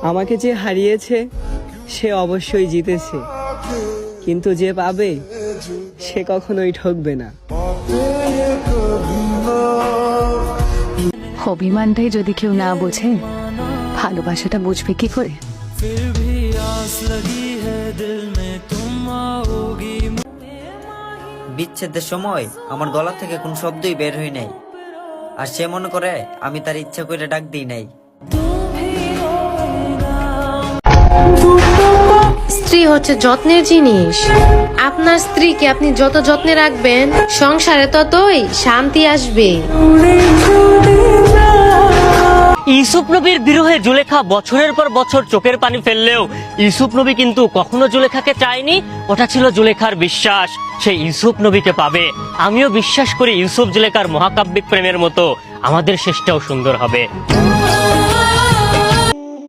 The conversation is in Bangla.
আমাকে যে হারিয়েছে সে অবশ্যই জিতেছে, কিন্তু যে পাবে সে কখনোই ঠকবে না। অভিমানটাই যদি কেউ না বোঝে, ভালোবাসাটা বুঝবে কি করে? বিচ্ছেদের সময় আমার গলা থেকে কোন শব্দই বের হয় নাই, আর সে মনে করে আমি তার ইচ্ছা করে ডাক দিই নাই। স্ত্রী হচ্ছে যত্নের জিনিস। আপনার স্ত্রীকে আপনি যত যত্নে রাখবেন, সংসারে ততই শান্তি আসবে। ইউসুফ নবীর বিরহে জুলেখা বছরের পর বছর চোখের পানি ফেললেও ইউসুফ নবী কিন্তু কখনো জুলেখাকে চায়নি। ওটা ছিল জুলেখার বিশ্বাস, সে ইউসুফ নবীকে পাবে। আমিও বিশ্বাস করি ইউসুফ জুলেখার মহাকাব্যিক প্রেমের মতো আমাদের শেষটাও সুন্দর হবে।